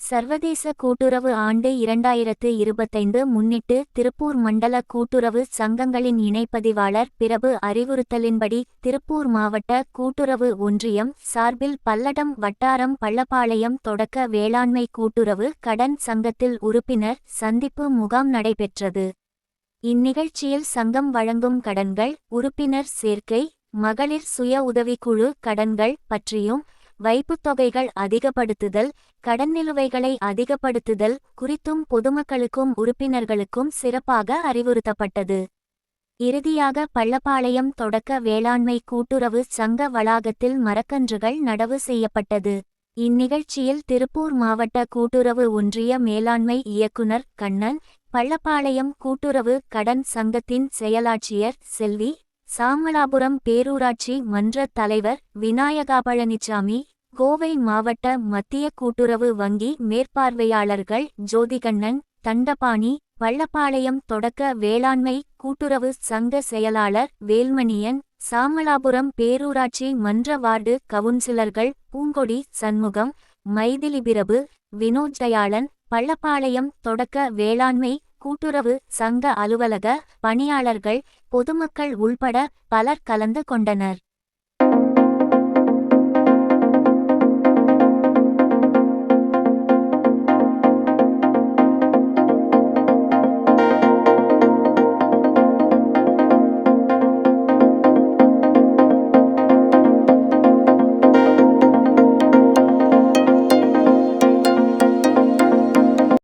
சர்வதேச கூட்டுறவு ஆண்டு 2025 முன்னிட்டு திருப்பூர் மண்டல கூட்டுறவு சங்கங்களின் இணைப்பதிவாளர் பிரபு அறிவுறுத்தலின்படி திருப்பூர் மாவட்ட கூட்டுறவு ஒன்றியம் சார்பில் பல்லடம் வட்டாரம் பள்ளப்பாளையம் தொடக்க வேளாண்மை கூட்டுறவு கடன் சங்கத்தில் உறுப்பினர் சந்திப்பு முகாம் நடைபெற்றது. இந்நிகழ்ச்சியில் சங்கம் வழங்கும் கடன்கள், உறுப்பினர் சேர்க்கை, மகளிர் சுய உதவிக்குழு கடன்கள் பற்றியும், வைப்புத் தொகைகள் அதிகப்படுத்துதல், கடன் நிலுவைகளை அதிகப்படுத்துதல் குறித்தும் பொதுமக்களுக்கும் உறுப்பினர்களுக்கும் சிறப்பாக அறிவுறுத்தப்பட்டது. இறுதியாக பள்ளப்பாளையம் தொடக்க வேளாண்மை கூட்டுறவு சங்க வளாகத்தில் மரக்கன்றுகள் நடவு செய்யப்பட்டது. இந்நிகழ்ச்சியில் திருப்பூர் மாவட்ட கூட்டுறவு ஒன்றிய மேலாண்மை இயக்குனர் கண்ணன், பள்ளப்பாளையம் கூட்டுறவு கடன் சங்கத்தின் செயலாட்சியர் செல்வி, சாமலாபுரம் பேரூராட்சி மன்ற தலைவர் விநாயகாபழனிசாமி, கோவை மாவட்ட மத்திய கூட்டுறவு வங்கி மேற்பார்வையாளர்கள் ஜோதிகண்ணன், தண்டபாணி, பள்ளப்பாளையம் தொடக்க வேளாண்மை கூட்டுறவு சங்க செயலாளர் வேல்மணியன், சாமலாபுரம் பேரூராட்சி மன்ற வார்டு கவுன்சிலர்கள் பூங்கொடி சண்முகம், மைதிலிபிரபு, வினோத் தயாளன், பள்ளப்பாளையம் தொடக்க வேளாண்மை கூட்டுறவு சங்க அலுவலக பணியாளர்கள், பொதுமக்கள் உள்பட பலர் கலந்து கொண்டனர்.